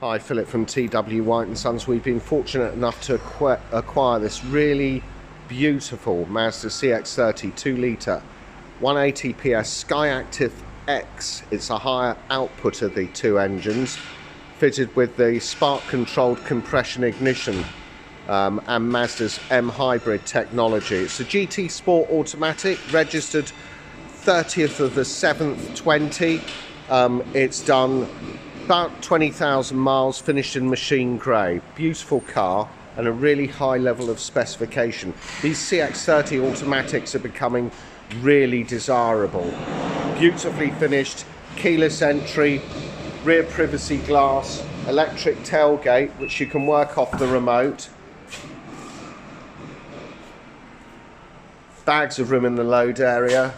Hi, Philip from TW White & Sons. We've been fortunate enough to acquire this really beautiful Mazda CX-30 2-litre 180 PS SKYACTIV-X. It's a higher output of the two engines, fitted with the spark-controlled compression ignition and Mazda's M hybrid technology. It's a GT Sport automatic, registered 30th of the 7th 20. It's done about 20,000 miles, finished in machine grey. Beautiful car and a really high level of specification. These CX30 automatics are becoming really desirable. Beautifully finished, keyless entry, rear privacy glass, electric tailgate which you can work off the remote. Bags of room in the load area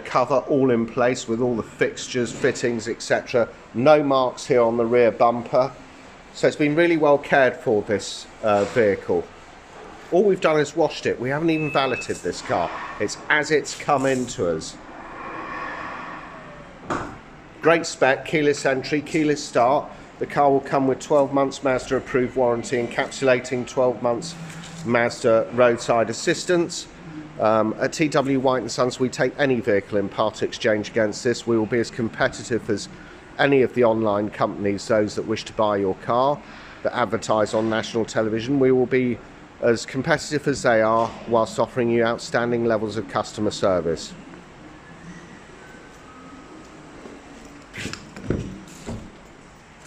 cover all in place with all the fixtures, fittings, etc. No marks here on the rear bumper, so it's been really well cared for, this vehicle. All we've done is washed it. We haven't even valeted this car. It's as it's come into us. Great spec, keyless entry, keyless start. The car will come with 12 months Mazda approved warranty, encapsulating 12 months Mazda roadside assistance. At TW White & Sons, we take any vehicle in part exchange against this. We will be as competitive as any of the online companies, those that wish to buy your car, that advertise on national television. We will be as competitive as they are, whilst offering you outstanding levels of customer service.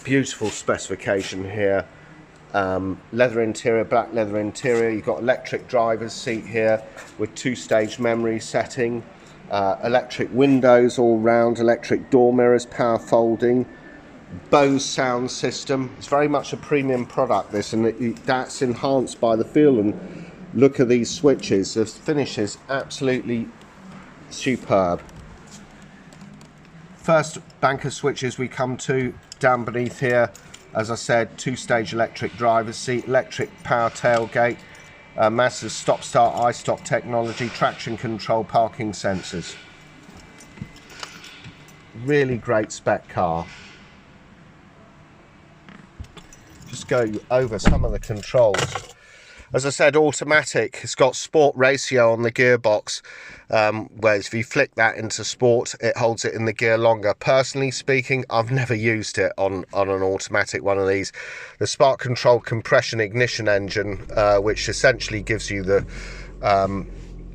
Beautiful specification here. Leather interior, black leather interior. You've got electric driver's seat here with 2-stage memory setting, electric windows all round, electric door mirrors, power folding, BOSE Sound System. It's very much a premium product, this, and that's enhanced by the feel and look of these switches. The finish is absolutely superb. First bank of switches we come to down beneath here. As I said, 2-stage electric driver's seat, electric power tailgate, Mazda's stop-start I-stop technology, traction control, parking sensors. Really great spec car. Just go over some of the controls. As I said, automatic. It's got sport ratio on the gearbox, whereas if you flick that into sport, it holds it in the gear longer. Personally speaking, I've never used it on an automatic one of these. The spark controlled compression ignition engine, which essentially gives you the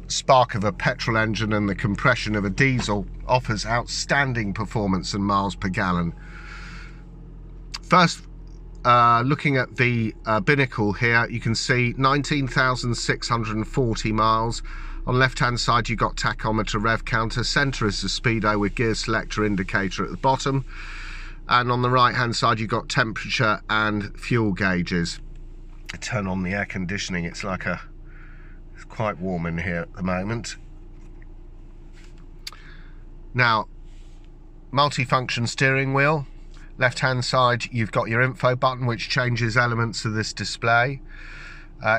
spark of a petrol engine and the compression of a diesel, offers outstanding performance and miles per gallon. First, looking at the binnacle here, you can see 19,640 miles. On left hand side you've got tachometer, rev counter. Centre is the speedo with gear selector indicator at the bottom, and on the right hand side you've got temperature and fuel gauges. I turn on the air conditioning. It's quite warm in here at the moment. Now, multi-function steering wheel. Left hand side you've got your info button, which changes elements of this display.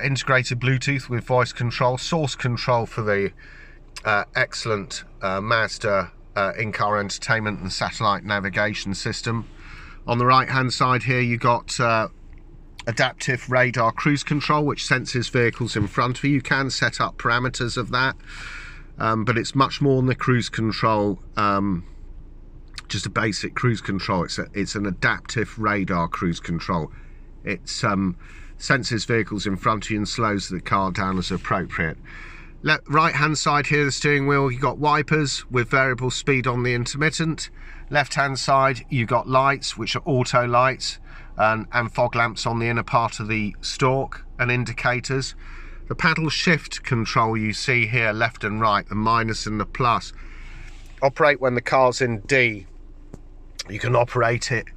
Integrated Bluetooth with voice control, source control for the excellent Mazda in-car entertainment and satellite navigation system. On the right hand side here you've got adaptive radar cruise control, which senses vehicles in front of you. You can set up parameters of that, but it's much more than the cruise control. Just a basic cruise control. It's an adaptive radar cruise control. It senses vehicles in front of you and slows the car down as appropriate. Right hand side here, the steering wheel, you've got wipers with variable speed on the intermittent. Left hand side you've got lights, which are auto lights, and fog lamps on the inner part of the stalk, and indicators. The paddle shift control you see here, left and right, the minus and the plus, operate when the car's in D. You can operate it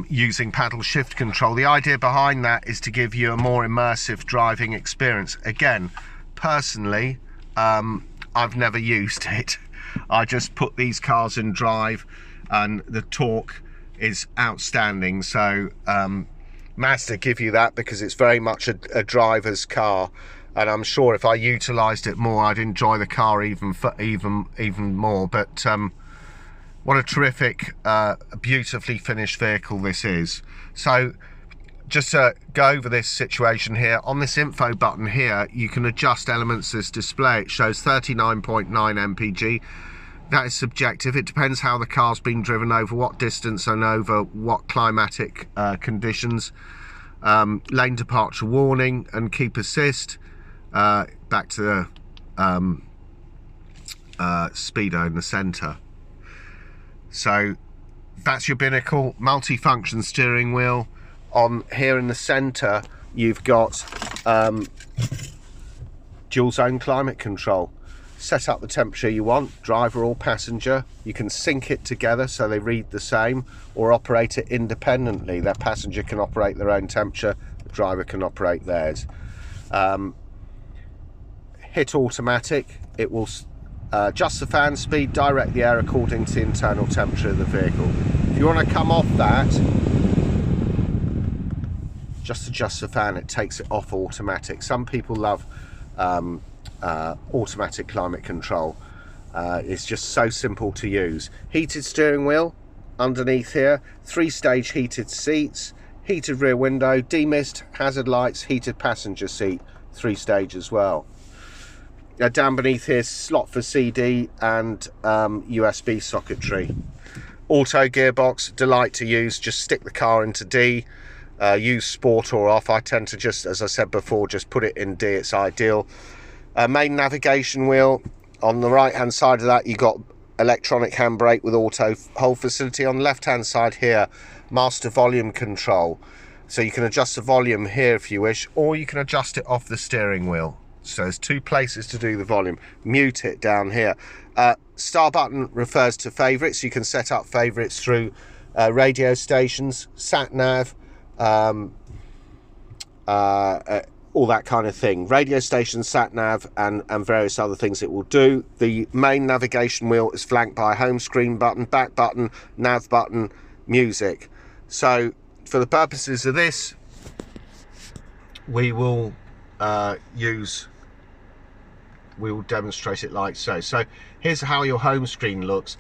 using paddle shift control. The idea behind that is to give you a more immersive driving experience. Again, personally, I've never used it. I just put these cars in drive and the torque is outstanding. So Mazda give you that because it's very much a driver's car, and I'm sure if I utilised it more I'd enjoy the car even more. But What a terrific, beautifully finished vehicle this is. So just to go over this situation here, on this info button here, you can adjust elements of this display. It shows 39.9 mpg. That is subjective. It depends how the car's been driven, over what distance and over what climatic conditions. Lane departure warning and keep assist. Back to the speedo in the centre. So that's your binnacle, multi-function steering wheel. On here in the centre, you've got dual zone climate control. Set up the temperature you want, driver or passenger. You can sync it together so they read the same, or operate it independently. Their passenger can operate their own temperature, the driver can operate theirs. Hit automatic, it will adjust the fan speed, direct the air according to the internal temperature of the vehicle. If you want to come off that, just adjust the fan, it takes it off automatic. Some people love automatic climate control. It's just so simple to use. Heated steering wheel underneath here, 3-stage heated seats, heated rear window, demist, hazard lights, heated passenger seat, 3-stage as well. Down beneath here, slot for CD and USB socketry. Auto gearbox, delight to use. Just stick the car into D, use sport or off. I tend to just, as I said before, just put it in D, it's ideal. Main navigation wheel. On the right hand side of that, you got electronic handbrake with auto hold facility. On the left hand side here, master volume control. So you can adjust the volume here if you wish, or you can adjust it off the steering wheel. So there's 2 places to do the volume. Mute it down here. Star button refers to favourites. You can set up favourites through radio stations, sat nav, all that kind of thing. Radio station, sat nav, and various other things it will do. The main navigation wheel is flanked by a home screen button, back button, nav button, music. So for the purposes of this, we will demonstrate it like so. So here's how your home screen looks,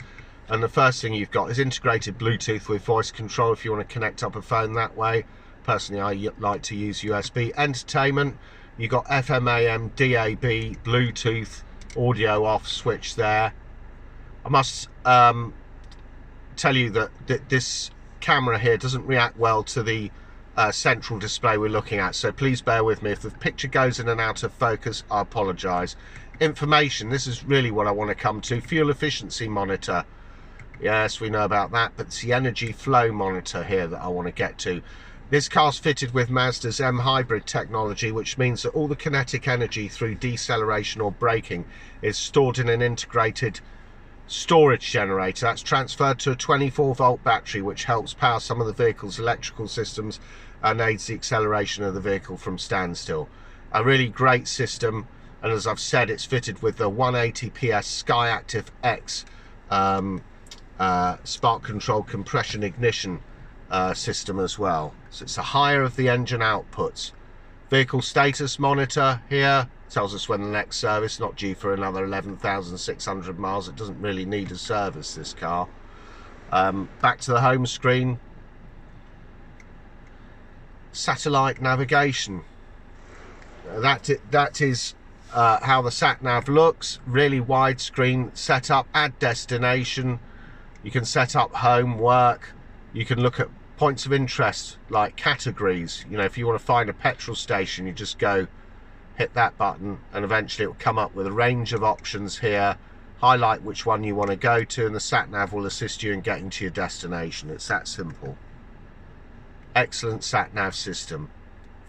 and the first thing you've got is integrated Bluetooth with voice control if you want to connect up a phone that way. Personally, I like to use USB. Entertainment, you've got FM, AM, DAB, Bluetooth, audio off switch there. I must tell you that this camera here doesn't react well to the central display we're looking at, so please bear with me. If the picture goes in and out of focus, I apologise. Information, this is really what I want to come to. Fuel efficiency monitor, yes, we know about that, but it's the energy flow monitor here that I want to get to. This car's fitted with Mazda's M hybrid technology, which means that all the kinetic energy through deceleration or braking is stored in an integrated storage generator that's transferred to a 24-volt battery, which helps power some of the vehicle's electrical systems and aids the acceleration of the vehicle from standstill. A really great system, and as I've said, it's fitted with the 180 PS SKYACTIV-X spark control compression ignition system as well. So it's the higher of the engine outputs. Vehicle status monitor here tells us when the next service, not due for another 11,600 miles. It doesn't really need a service, this car. Back to the home screen. Satellite navigation. That is how the sat nav looks. Really widescreen setup. Add destination. You can set up home, work. You can look at points of interest like categories. You know, if you want to find a petrol station, you just go hit that button and eventually it will come up with a range of options here. Highlight which one you want to go to and the sat nav will assist you in getting to your destination. It's that simple. Excellent sat nav system.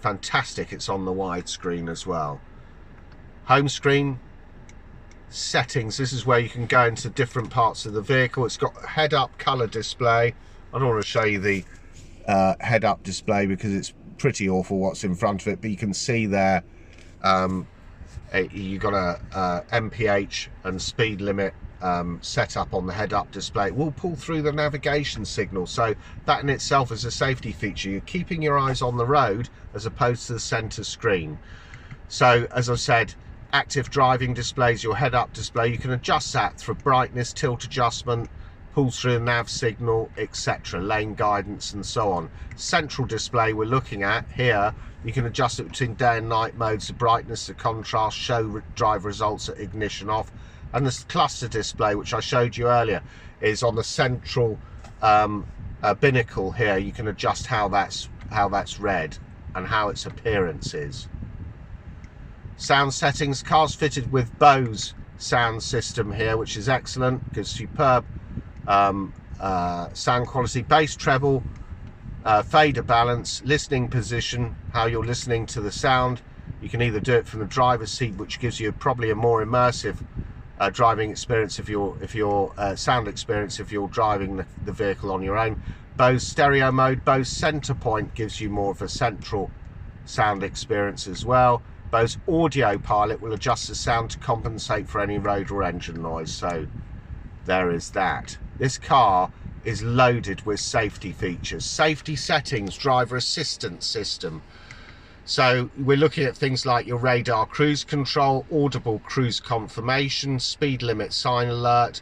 Fantastic, it's on the widescreen as well. Home screen, settings, this is where you can go into different parts of the vehicle. It's got a head-up colour display. I don't want to show you the head-up display because it's pretty awful what's in front of it, but you can see there you've got a MPH and speed limit set up on the head-up display. It will pull through the navigation signal, so that in itself is a safety feature. You're keeping your eyes on the road as opposed to the centre screen. So as I said, active driving displays your head-up display. You can adjust that for brightness, tilt adjustment, pulls through a nav signal, etc., lane guidance and so on. Central display we're looking at here, you can adjust it between day and night modes, the brightness, the contrast, show drive results at ignition off. And this cluster display, which I showed you earlier, is on the central binnacle here. You can adjust how that's read and how its appearance is. Sound settings, car's fitted with BOSE Sound System here, which is excellent, gives superb sound quality, bass, treble, fader balance, listening position, how you're listening to the sound. You can either do it from the driver's seat, which gives you probably a more immersive driving experience if your sound experience if you're driving the vehicle on your own. BOSE stereo mode, BOSE center point gives you more of a central sound experience as well. BOSE audio pilot will adjust the sound to compensate for any road or engine noise. So there is that. This car is loaded with safety features, safety settings, driver assistance system. So we're looking at things like your radar cruise control, audible cruise confirmation, speed limit sign alert,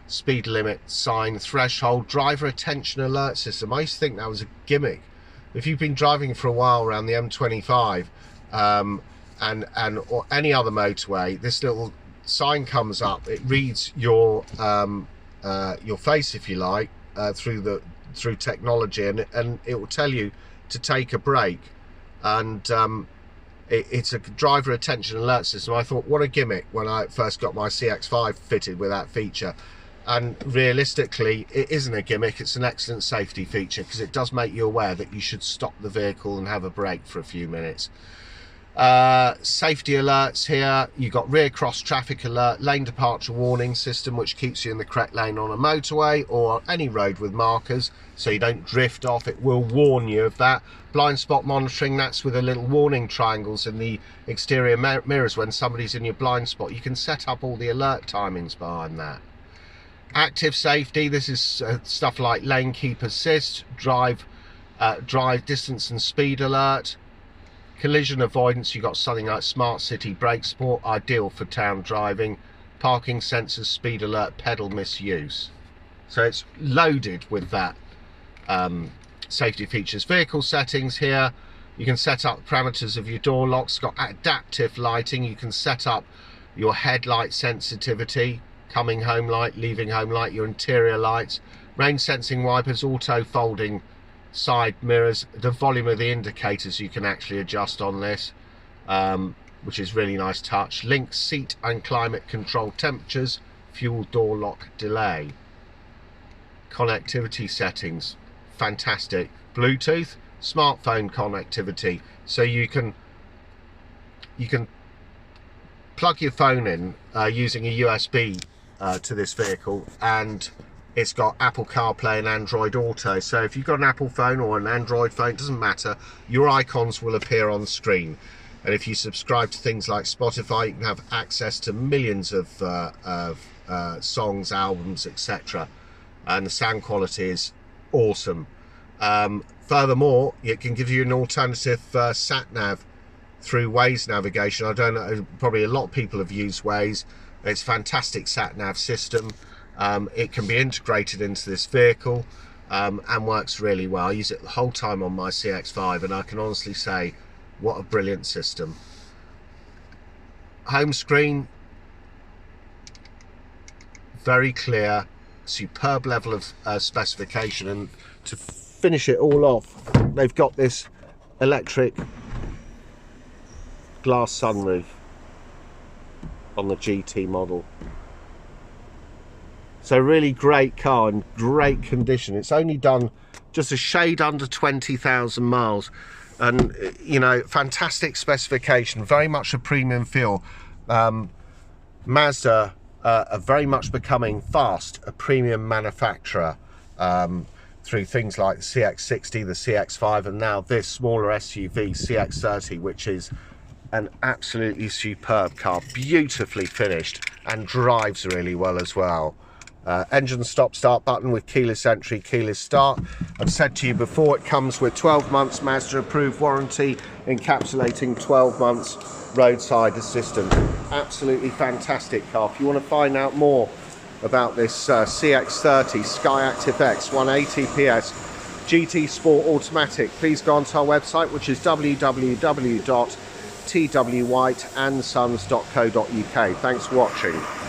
speed limit sign threshold, driver attention alert system. I used to think that was a gimmick. If you've been driving for a while around the M25 or any other motorway, this little sign comes up. It reads your face, if you like, through technology, and it will tell you to take a break. And it's a driver attention alert system. I thought, what a gimmick when I first got my CX-5 fitted with that feature. And realistically, it isn't a gimmick, it's an excellent safety feature, because it does make you aware that you should stop the vehicle and have a break for a few minutes. Safety alerts here, you've got rear cross traffic alert, lane departure warning system, which keeps you in the correct lane on a motorway or any road with markers, so you don't drift off. It will warn you of that. Blind spot monitoring, that's with the little warning triangles in the exterior mirrors when somebody's in your blind spot. You can set up all the alert timings behind that. Active safety, this is stuff like lane keep assist, drive distance and speed alert. Collision avoidance, you've got something like smart city brake support, ideal for town driving. Parking sensors, speed alert, pedal misuse. So it's loaded with that safety features. Vehicle settings here, you can set up parameters of your door locks. It's got adaptive lighting, you can set up your headlight sensitivity, coming home light, leaving home light, your interior lights, rain sensing wipers, auto folding side mirrors, the volume of the indicators you can actually adjust on this, which is really nice touch. Link seat and climate control temperatures, fuel door lock delay. Connectivity settings, fantastic. Bluetooth, smartphone connectivity, so you can plug your phone in using a USB to this vehicle, and it's got Apple CarPlay and Android Auto. So if you've got an Apple phone or an Android phone, it doesn't matter, your icons will appear on screen. And if you subscribe to things like Spotify, you can have access to millions of songs, albums, etc. And the sound quality is awesome. Furthermore, it can give you an alternative sat-nav through Waze navigation. I don't know, probably a lot of people have used Waze. It's a fantastic sat-nav system. It can be integrated into this vehicle and works really well. I use it the whole time on my CX-5, and I can honestly say, what a brilliant system. Home screen, very clear, superb level of specification. And to finish it all off, they've got this electric glass sunroof on the GT model. So really great car in great condition. It's only done just a shade under 20,000 miles, and you know, fantastic specification, very much a premium feel. Mazda are very much becoming fast a premium manufacturer through things like the CX60, the CX5, and now this smaller SUV CX30, which is an absolutely superb car, beautifully finished, and drives really well as well. Engine stop-start button with keyless entry, keyless start. I've said to you before, it comes with 12 months Mazda approved warranty, encapsulating 12 months roadside assistance. Absolutely fantastic car. If you want to find out more about this CX30 SKYACTIV-X 180 PS GT Sport Automatic, please go onto our website, which is www.twhiteandsons.co.uk. Thanks for watching.